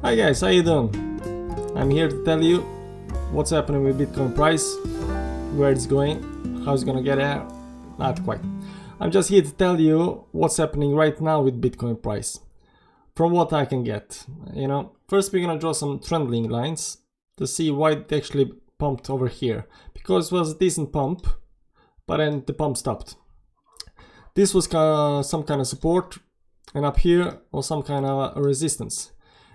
Hi guys, how you doing? I'm here to tell you what's happening with Bitcoin price, where it's going, how it's gonna get there. Not quite. I'm just here to tell you what's happening right now with Bitcoin price. From what I can get, First we're gonna draw some trending lines to see why it actually pumped over here. Because it was a decent pump, but then the pump stopped. This was some kind of support, and up here was some kind of resistance.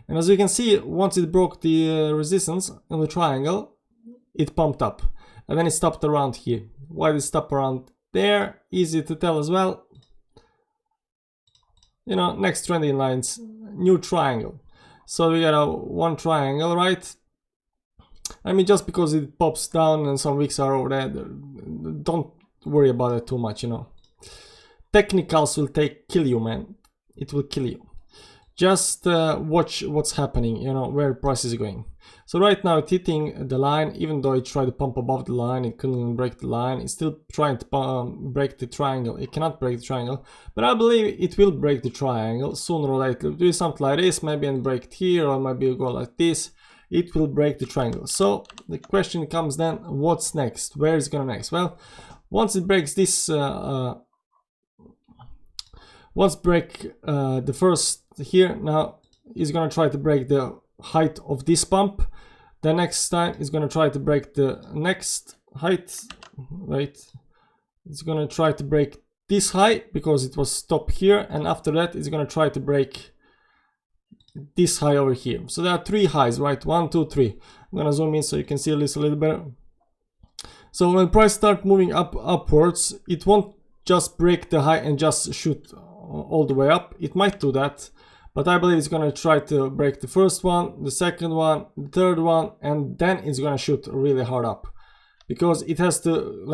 And as you can see, once it broke the resistance in the triangle, it pumped up. And then it stopped around here. Why did it stop around there? Easy to tell as well. Next trending lines, new triangle. So we got one triangle, right? I mean, just because it pops down and some wicks are over there, don't worry about it too much, Technicals will kill you, man. It will kill you. Just watch what's happening, where price is going. So right now it's hitting the line. Even though it tried to pump above the line, it couldn't break the line. It's still trying to break the triangle. It cannot break the triangle, but I believe it will break the triangle sooner or later. Do something like this, maybe, and break it here, or maybe go like this. It will break the triangle. So the question comes then, what's next? Where is it gonna next? Well, once it breaks this, the first here, now is gonna try to break the height of this pump. The next time is gonna try to break the next height, right? It's gonna try to break this high because it was stopped here, and after that it's gonna try to break this high over here. So there are three highs, right? 1, 2, 3. I'm gonna zoom in so you can see this a little better. So when price start moving upwards, it won't just break the high and just shoot all the way up. It might do that, but I believe it's gonna try to break the first one, the second one, the third one, and then it's gonna shoot really hard up, because it has to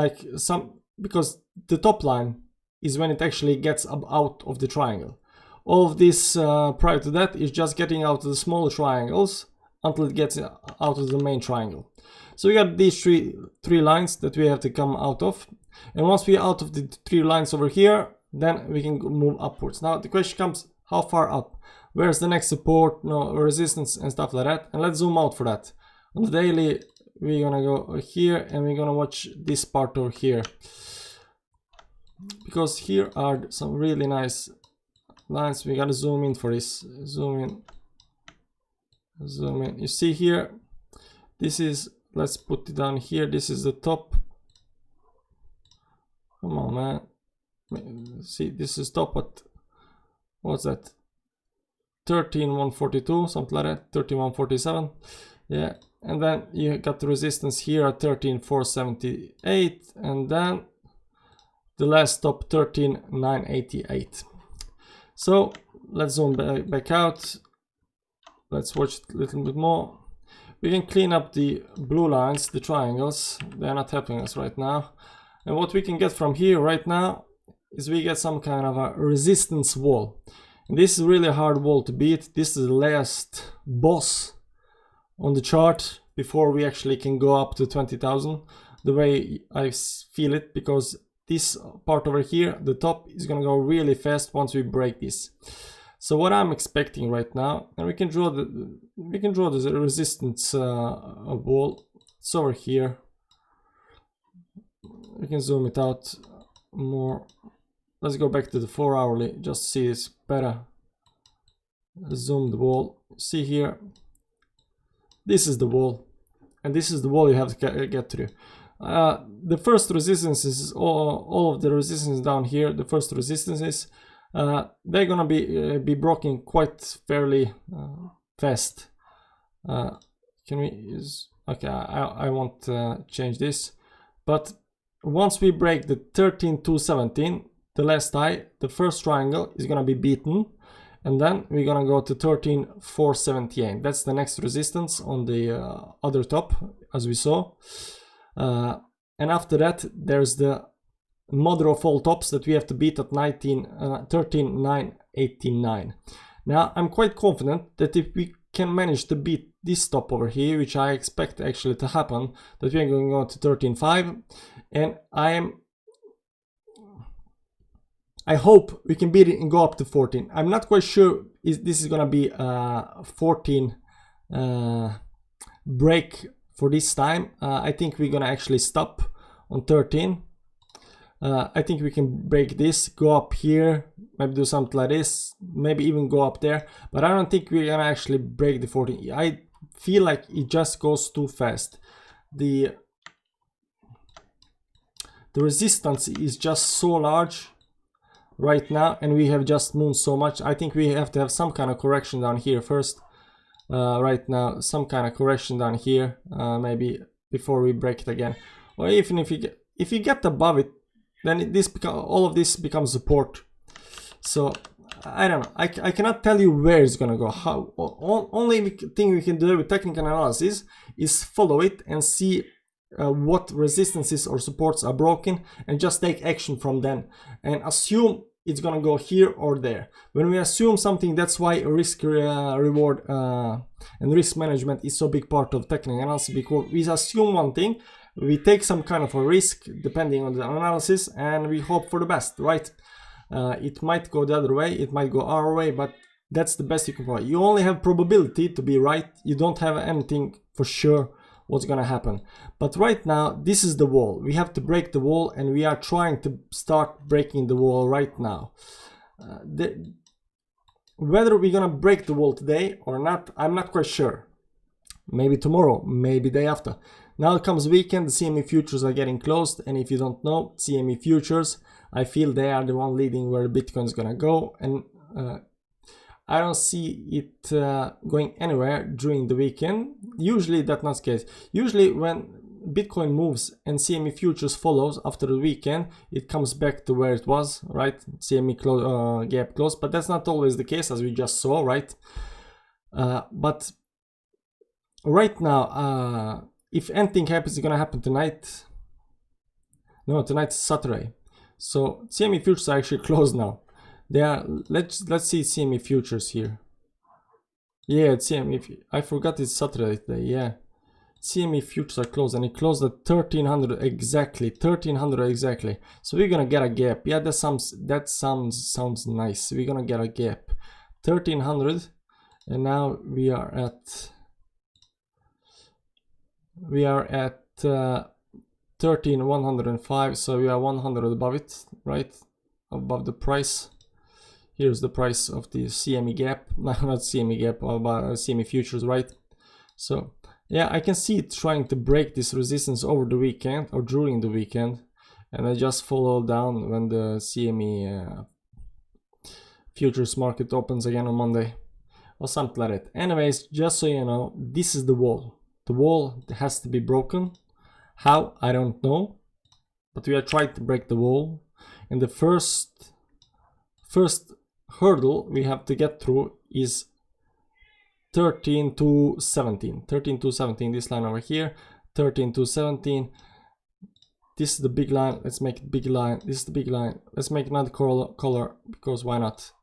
because the top line is when it actually gets up out of the triangle. All of this prior to that is just getting out of the smaller triangles until it gets out of the main triangle. So we got these three lines that we have to come out of, and once we're out of the three lines over here, then we can move upwards. Now the question comes, how far up? Where's the next support, resistance and stuff like that? And let's zoom out for that. On the daily, we're gonna go here and we're gonna watch this part over here, because here are some really nice lines. We gotta zoom in for this. Zoom in. Zoom in. You see here, this is, let's put it down here. This is the top. Come on, man. See, this is top at, what's that? 13,142, something like that. 13,147. Yeah. And then you got the resistance here at 13,478. And then the last stop, 13,988. So let's zoom back out. Let's watch it a little bit more. We can clean up the blue lines, the triangles. They're not helping us right now. And what we can get from here right now is we get some kind of a resistance wall. And this is really a hard wall to beat. This is the last boss on the chart before we actually can go up to 20,000, the way I feel it, because this part over here, the top, is gonna go really fast once we break this. So what I'm expecting right now, and we can draw the resistance wall. It's over here. We can zoom it out more. Let's go back to the 4 hourly just to see it's better. Zoom the wall. See here. This is the wall, and this is the wall you have to get through. The first resistance is all of the resistance down here. The first resistances, they're gonna be broken quite fairly fast. Can we use? Okay, I won't change this. But once we break the 13,217, the last high, the first triangle is gonna be beaten, and then we're gonna go to 13,478. That's the next resistance on the other top, as we saw. And after that, there's the mother of all tops that we have to beat at 13,989. Now, I'm quite confident that if we can manage to beat this top over here, which I expect actually to happen, that we're going to go to 13,500, and I hope we can beat it and go up to 14. I'm not quite sure if this is gonna be a 14 break for this time. I think we're gonna actually stop on 13. I think we can break this, go up here, maybe do something like this, maybe even go up there, but I don't think we're gonna actually break the 14. I feel like it just goes too fast. The resistance is just so large right now, and we have just moved so much. I think we have to have some kind of correction down here first. Right now, some kind of correction down here, maybe before we break it again. Or even if you get above it, then all of this becomes support. So I don't know. I cannot tell you where it's gonna go. Only thing we can do with technical analysis is follow it and see what resistances or supports are broken, and just take action from then and assume it's gonna go here or there. When we assume something, that's why risk reward and risk management is so big part of technical analysis, because we assume one thing, we take some kind of a risk depending on the analysis, and we hope for the best, right? It might go the other way, it might go our way, but that's the best you can provide. You only have probability to be right, you don't have anything for sure what's gonna happen. But right now, this is the wall. We have to break the wall, and we are trying to start breaking the wall right now. Whether we're gonna break the wall today or not, I'm not quite sure. Maybe tomorrow, maybe day after. Now it comes weekend, the CME futures are getting closed, and if you don't know, CME futures, I feel they are the one leading where Bitcoin is gonna go, and I don't see it going anywhere during the weekend. Usually that's not the case. Usually when Bitcoin moves and CME futures follows after the weekend, it comes back to where it was, right? CME gap close, but that's not always the case, as we just saw, right? But right now, if anything happens, it's gonna happen tonight. No, tonight's Saturday, so CME futures are actually closed now. They are. Let's see CME futures here. Yeah, it's CME. I forgot it's Saturday today. Yeah, CME futures are closed, and it closed at 1300 exactly. 1300 exactly. So we're gonna get a gap. Yeah, that sounds nice. We're gonna get a gap. 1300, and now we are at 13105. So we are 100 above it, right? Above the price. Here's the price of the CME gap, not CME gap, but CME futures, right? So yeah, I can see it trying to break this resistance over the weekend or during the weekend, and I just follow down when the CME futures market opens again on Monday or something like that. Anyways, just so you know, this is the wall. The wall has to be broken. How? I don't know, but we are trying to break the wall, and the first hurdle we have to get through is 13 to 17. 13 to 17, this line over here. 13 to 17. This is the big line. Let's make it big line. This is the big line. Let's make another color, because why not?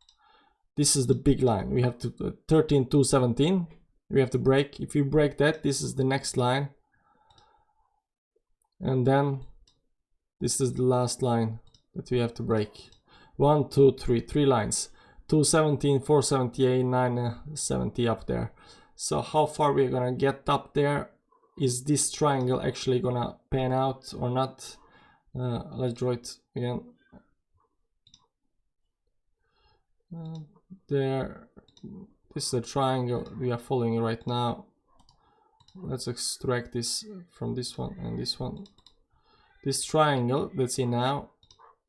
This is the big line. We have to 13 to 17. We have to break. If you break that, this is the next line, and then this is the last line that we have to break. 1, 2, 3, 3 lines. 217, 478, 970 up there. So how far we're gonna get up there? Is this triangle actually gonna pan out or not? Let's draw it again. There, this is the triangle we are following right now. Let's extract this from this one and this one. This triangle, let's see now.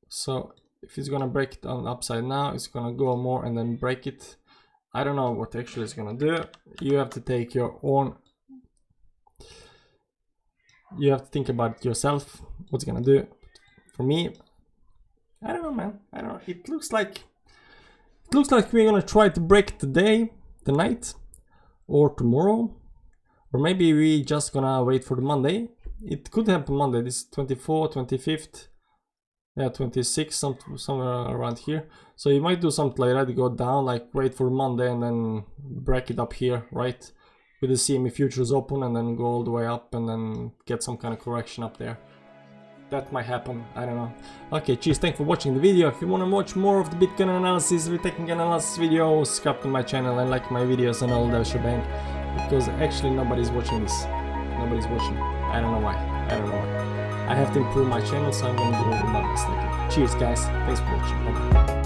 So if it's gonna break it on upside now, it's gonna go more and then break it. I don't know what actually it's gonna do. You have to take your own. You have to think about it yourself. What's it gonna do? For me, I don't know, man. I don't know. It looks like we're gonna try to break today, tonight, or tomorrow, or maybe we just gonna wait for the Monday. It could happen Monday. This is 24th, 25th. Yeah, 26, somewhere around here. So you might do something like that, go down, like wait for Monday and then break it up here, right? With the CME futures open, and then go all the way up and then get some kind of correction up there. that might happen, I don't know. Okay, cheers, thanks for watching the video. If you want to watch more of the Bitcoin analysis, technical analysis videos, subscribe to my channel and like my videos and all that shebang. Because actually nobody's watching this. Nobody's watching. I don't know why. I don't know why. I have to improve my channel, so I'm gonna do my best. Cheers guys, thanks for watching. Bye-bye.